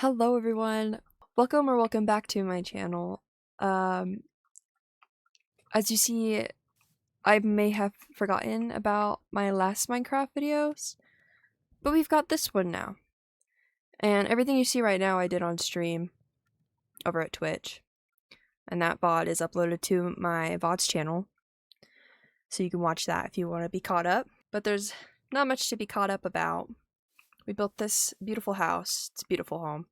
Hello everyone. Welcome back to my channel. As you see, I may have forgotten about my last Minecraft videos, but we've got this one now. And everything you see right now I did on stream over at Twitch. And that VOD is uploaded to my VODs channel. So you can watch that if you want to be caught up. But there's not much to be caught up about. We built this beautiful house. It's a beautiful home.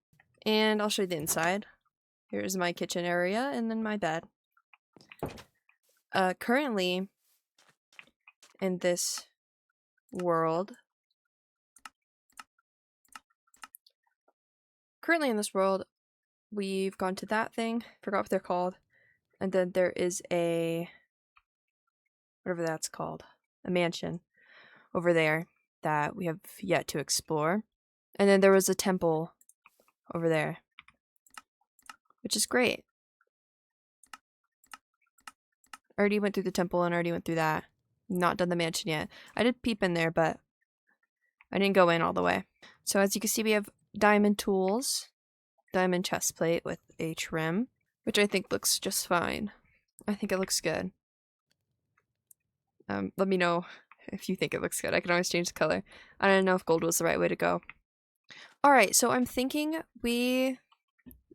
And I'll show you the inside. Here's my kitchen area and then my bed. Currently in this world, we've gone to that thing, forgot what they're called, and then there is a, whatever that's called, a mansion over there that we have yet to explore. And then there was a temple over there, which is great. I already went through the temple and already went through that. Not done the mansion yet. I did peep in there, but I didn't go in all the way. So as you can see, we have diamond tools, diamond chest plate with a trim, which I think looks just fine. I think it looks good. Let me know if you think it looks good. I can always change the color. I don't know if gold was the right way to go. Alright, so I'm thinking we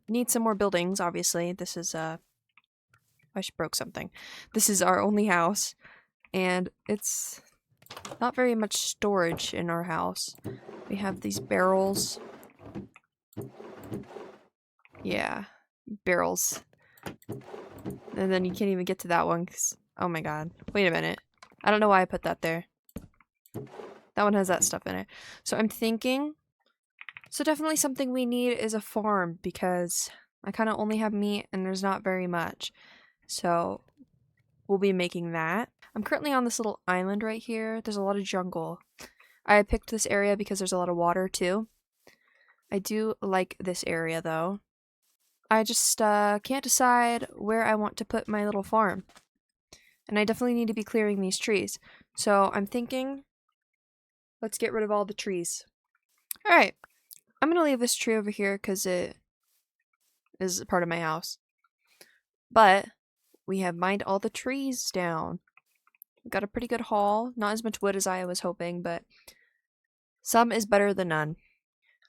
need some more buildings, obviously. This is, I just broke something. This is our only house, and it's not very much storage in our house. We have these barrels. Yeah, barrels. And then you can't even get to that one because, oh my god. Wait a minute. I don't know why I put that there. That one has that stuff in it. So I'm thinking, so definitely something we need is a farm because I kind of only have meat and there's not very much. So we'll be making that. I'm currently on this little island right here. There's a lot of jungle. I picked this area because there's a lot of water too. I do like this area though. I just can't decide where I want to put my little farm. And I definitely need to be clearing these trees. So I'm thinking, let's get rid of all the trees. Alright, I'm going to leave this tree over here because it is part of my house. But we have mined all the trees down. We got a pretty good haul. Not as much wood as I was hoping, but some is better than none.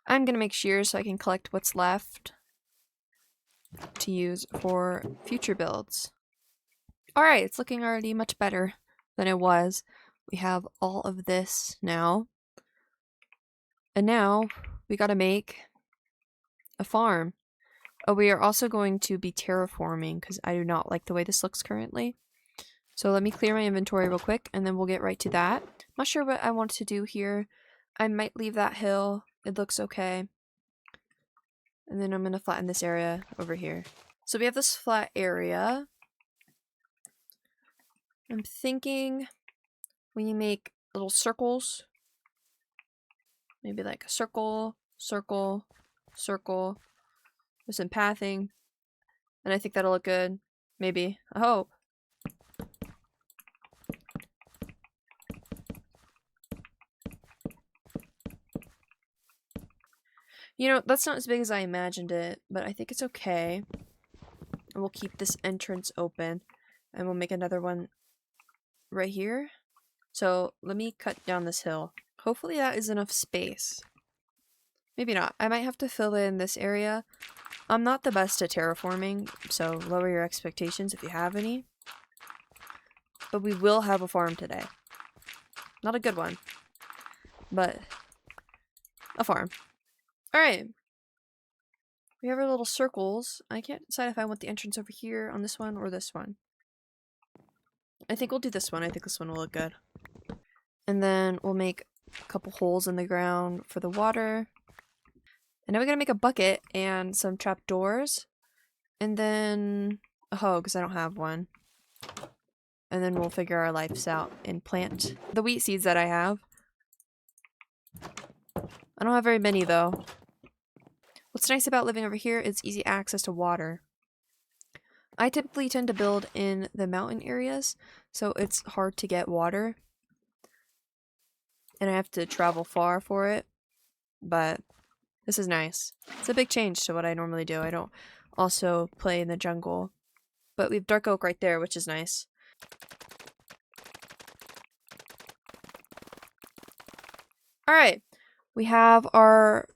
I'm going to make shears so I can collect what's left to use for future builds. Alright, it's looking already much better than it was. We have all of this now. And now we gotta make a farm. Oh, we are also going to be terraforming because I do not like the way this looks currently. So let me clear my inventory real quick and then we'll get right to that. I'm not sure what I want to do here. I might leave that hill. It looks okay. And then I'm going to flatten this area over here. So we have this flat area. I'm thinking we make little circles. Maybe like a circle, circle, circle, with some pathing. And I think that'll look good. Maybe. I hope. You know, that's not as big as I imagined it, but I think it's okay. And we'll keep this entrance open. And we'll make another one right here. So let me cut down this hill. Hopefully that is enough space. Maybe not. I might have to fill in this area. I'm not the best at terraforming, so lower your expectations if you have any. But we will have a farm today. Not a good one, but a farm. Alright. We have our little circles. I can't decide if I want the entrance over here on this one or this one. I think we'll do this one. I think this one will look good. And then we'll make a couple holes in the ground for the water. And now we're gonna make a bucket and some trapdoors. And then a hoe, because I don't have one. And then we'll figure our lives out and plant the wheat seeds that I have. I don't have very many though. What's nice about living over here is easy access to water. I typically tend to build in the mountain areas, so it's hard to get water. And I have to travel far for it. But This is nice. It's a big change to what I normally do. I don't also play in the jungle. But we have dark oak right there, which is nice. Alright. We have our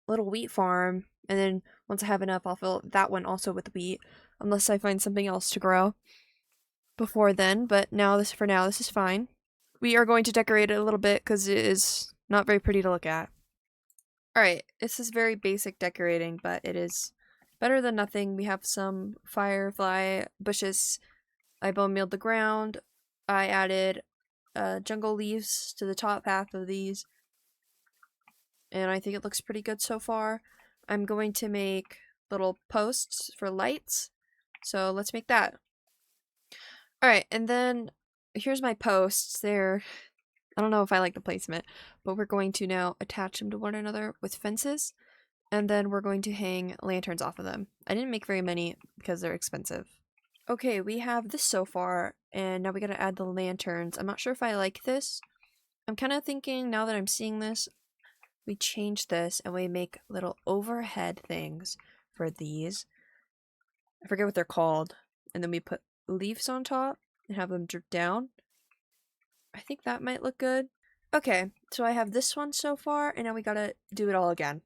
little wheat farm. And then once I have enough, I'll fill that one also with wheat. Unless I find something else to grow before then. But now for now, this is fine. We are going to decorate it a little bit because it is not very pretty to look at. Alright, this is very basic decorating, but it is better than nothing. We have some firefly bushes. I bone mealed the ground. I added jungle leaves to the top half of these. And I think it looks pretty good so far. I'm going to make little posts for lights. So let's make that. Alright, and then here's my posts. I don't know if I like the placement, but we're going to now attach them to one another with fences, and then we're going to hang lanterns off of them. I didn't make very many because they're expensive. Okay, we have this so far, and now we gotta add the lanterns. I'm not sure if I like this. I'm kind of thinking, now that I'm seeing this, we change this and we make little overhead things for these. I forget what they're called. And then we put leaves on top and have them drip down. I think that might look good. Okay, so I have this one so far, and now we gotta do it all again.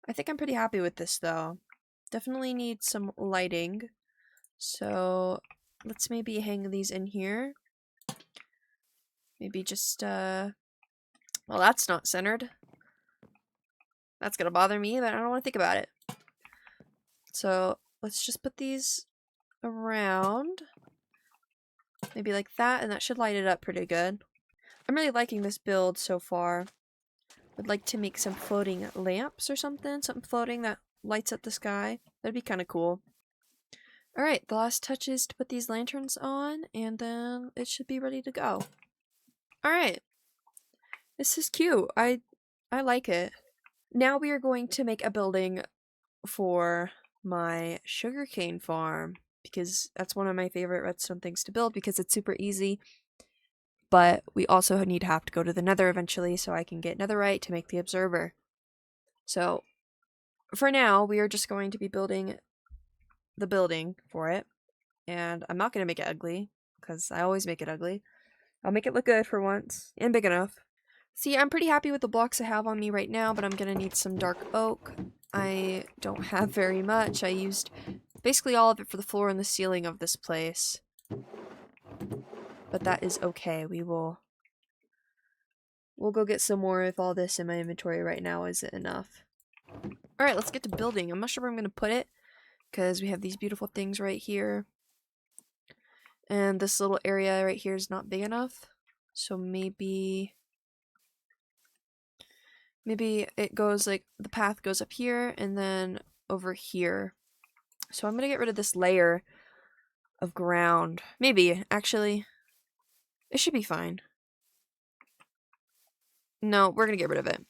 I think I'm pretty happy with this, though. Definitely need some lighting. So let's maybe hang these in here. Maybe just, well, that's not centered. That's gonna bother me, but I don't want to think about it. So let's just put these around. Maybe like that, and that should light it up pretty good. I'm really liking this build so far. Would like to make some floating lamps or something. Something floating that lights up the sky. That'd be kind of cool. Alright, the last touch is to put these lanterns on, and then it should be ready to go. Alright. This is cute. I like it. Now we are going to make a building for my sugarcane farm, because that's one of my favorite redstone things to build because it's super easy. But we also need to have to go to the nether eventually so I can get netherite to make the observer. So for now, we are just going to be building the building for it. And I'm not going to make it ugly because I always make it ugly. I'll make it look good for once and big enough. See, I'm pretty happy with the blocks I have on me right now, but I'm going to need some dark oak. I don't have very much. I used basically all of it for the floor and the ceiling of this place. But that is okay. We'll go get some more if all this in my inventory right now isn't enough. Alright, let's get to building. I'm not sure where I'm going to put it, because we have these beautiful things right here. And this little area right here is not big enough. So maybe it goes like, the path goes up here and then over here. So I'm going to get rid of this layer of ground. Maybe, actually. It should be fine. No, we're going to get rid of it.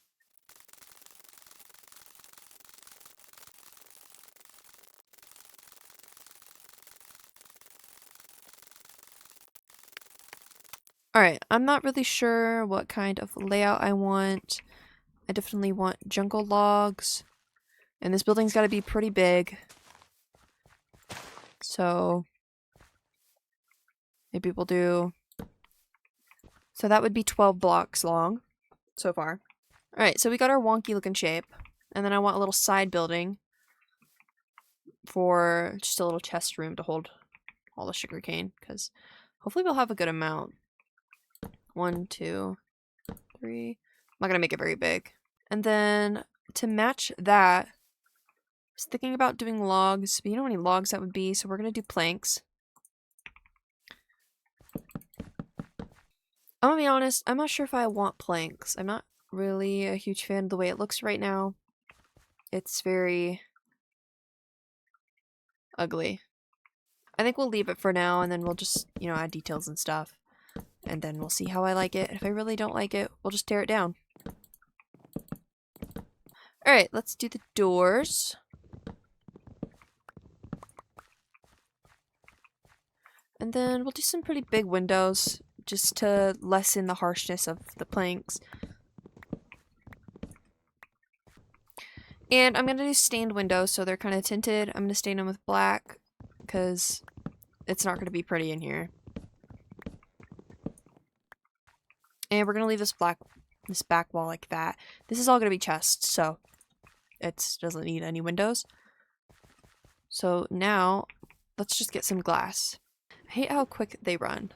Alright, I'm not really sure what kind of layout I want. I definitely want jungle logs. And this building's got to be pretty big. So maybe we'll do... So that would be 12 blocks long so far. Alright, so we got our wonky looking shape. And then I want a little side building for just a little chest room to hold all the sugarcane, because hopefully we'll have a good amount. 1, 2, 3. I'm not gonna make it very big. And then to match that, I was thinking about doing logs, but you know how many logs that would be, so we're gonna do planks. I'm gonna be honest, I'm not sure if I want planks. I'm not really a huge fan of the way it looks right now. It's very ugly. I think we'll leave it for now, and then we'll just, you know, add details and stuff. And then we'll see how I like it. If I really don't like it, we'll just tear it down. Alright, let's do the doors. And then we'll do some pretty big windows, just to lessen the harshness of the planks. And I'm going to do stained windows, so they're kind of tinted. I'm going to stain them with black, because it's not going to be pretty in here. And we're going to leave this back wall like that. This is all going to be chests, so it doesn't need any windows. So now, let's just get some glass. I hate how quick they run.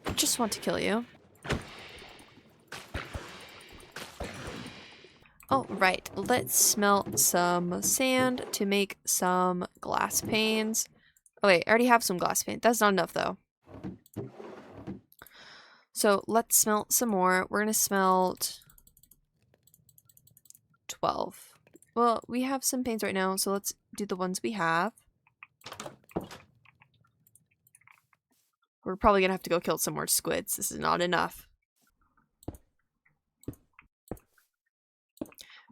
I just want to kill you. Oh, right. Let's smelt some sand to make some glass panes. Oh wait, I already have some glass paint. That's not enough though. So let's smelt some more. We're gonna smelt 12. Well, we have some panes right now, so let's do the ones we have. We're probably gonna have to go kill some more squids. This is not enough.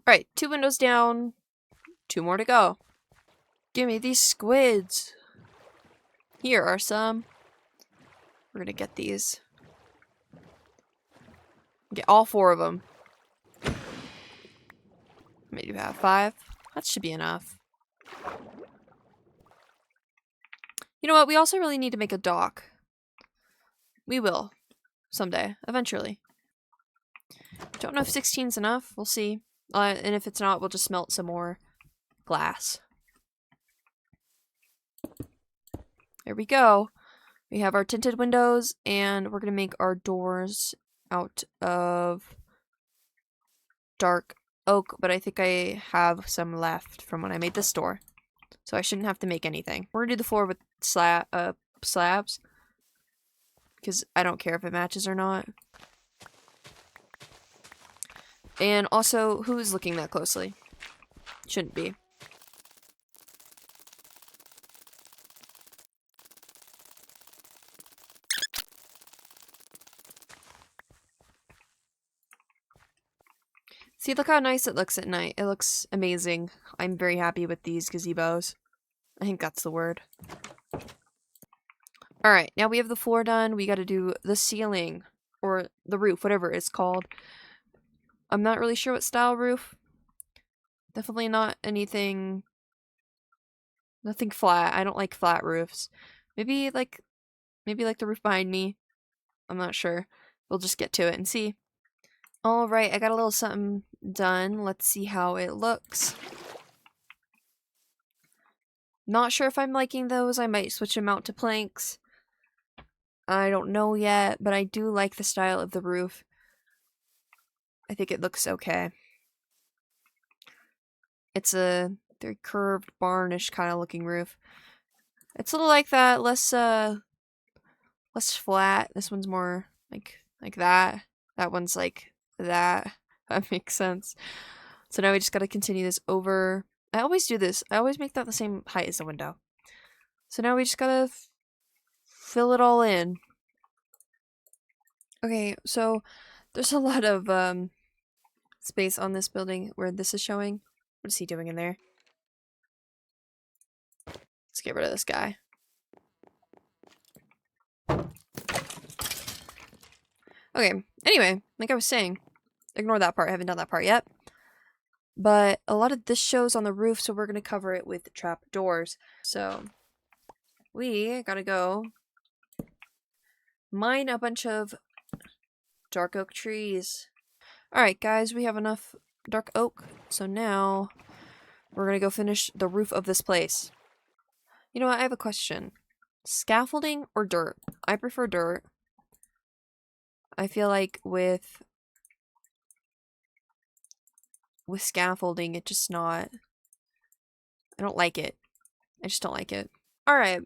Alright, 2 windows down. 2 more to go. Give me these squids. Here are some. We're gonna get these. Get all 4 of them. Maybe you have 5. That should be enough. You know what? We also really need to make a dock. We will. Someday. Eventually. Don't know if 16's enough. We'll see. And if it's not, we'll just smelt some more glass. There we go. We have our tinted windows, and we're going to make our doors out of dark oak, but I think I have some left from when I made this door. So I shouldn't have to make anything. We're going to do the floor with slabs, because I don't care if it matches or not. And also, who's looking that closely? Shouldn't be. See, look how nice it looks at night. It looks amazing. I'm very happy with these gazebos. I think that's the word. Alright, now we have the floor done. We gotta do the ceiling. Or the roof, whatever it's called. I'm not really sure what style roof. Definitely not anything... Nothing flat. I don't like flat roofs. Maybe like the roof behind me. I'm not sure. We'll just get to it and see. Alright, I got a little something done. Let's see how it looks. Not sure if I'm liking those. I might switch them out to planks. I don't know yet, but I do like the style of the roof. I think it looks okay. It's a very curved, barnish kind of looking roof. It's a little like that, less flat. This one's more like that. That one's like that. That makes sense. So now we just gotta continue this over. I always do this. I always make that the same height as the window. So now we just gotta fill it all in. Okay, so there's a lot of space on this building where this is showing. What is he doing in there? Let's get rid of this guy. Okay, anyway, like I was saying, ignore that part. I haven't done that part yet. But a lot of this shows on the roof, so we're going to cover it with trap doors. So we gotta go mine a bunch of dark oak trees. Alright guys, we have enough dark oak, so now we're gonna go finish the roof of this place. You know what, I have a question. Scaffolding or dirt? I prefer dirt. I feel like with scaffolding, it just not... I don't like it. I just don't like it. Alright,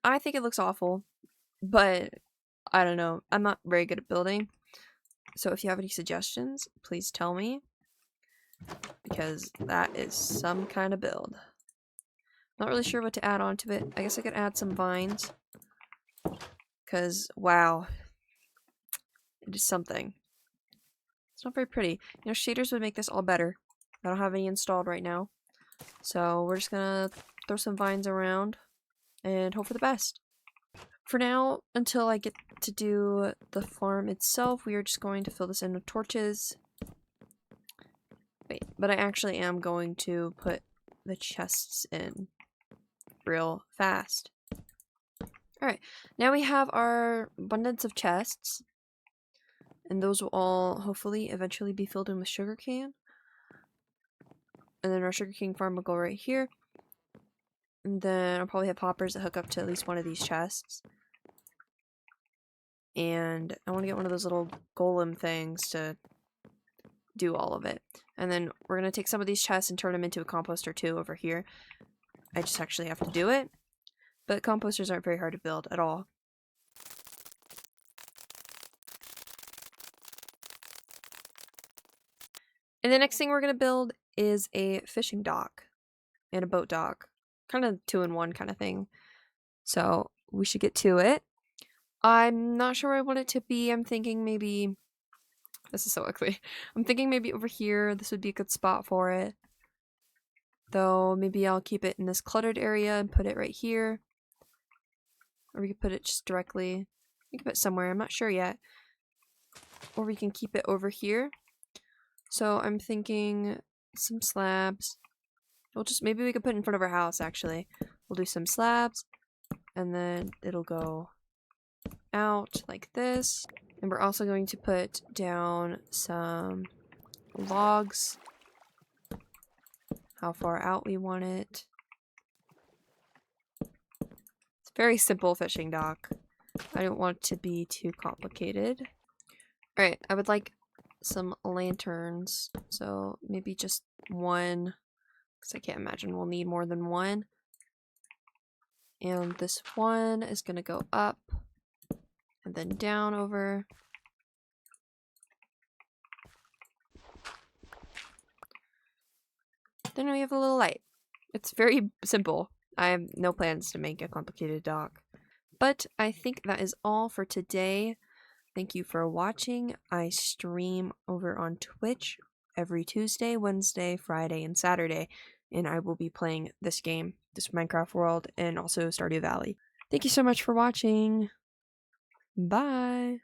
I think it looks awful, but I don't know. I'm not very good at building. So if you have any suggestions, please tell me. Because that is some kind of build. Not really sure what to add on to it. I guess I could add some vines. Because, wow. It is something. It's not very pretty. You know, shaders would make this all better. I don't have any installed right now. So we're just gonna throw some vines around and hope for the best. For now, until I get to do the farm itself, we are just going to fill this in with torches. Wait, but I actually am going to put the chests in real fast. Alright, now we have our abundance of chests. And those will all hopefully eventually be filled in with sugarcane. And then our sugarcane farm will go right here. And then I'll probably have hoppers that hook up to at least one of these chests. And I want to get one of those little golem things to do all of it. And then we're going to take some of these chests and turn them into a composter too over here. I just actually have to do it. But composters aren't very hard to build at all. And the next thing we're going to build is a fishing dock and a boat dock. Kind of 2-in-1 kind of thing. So we should get to it. I'm not sure where I want it to be. I'm thinking maybe... This is so ugly. I'm thinking maybe over here. This would be a good spot for it. Though maybe I'll keep it in this cluttered area and put it right here. Or we could put it just directly. We could put it somewhere. I'm not sure yet. Or we can keep it over here. So I'm thinking some slabs. We'll just, maybe we could put it in front of our house actually. We'll do some slabs. And then it'll go out like this. And we're also going to put down some logs. How far out we want it. It's a very simple fishing dock. I don't want it to be too complicated. Alright, I would like some lanterns. So maybe just one. Because I can't imagine we'll need more than one. And this one is going to go up. And then down over. Then we have a little light. It's very simple. I have no plans to make a complicated dock. But I think that is all for today. Thank you for watching. I stream over on Twitch every Tuesday, Wednesday, Friday, and Saturday. And I will be playing this game, this Minecraft world, and also Stardew Valley. Thank you so much for watching. Bye.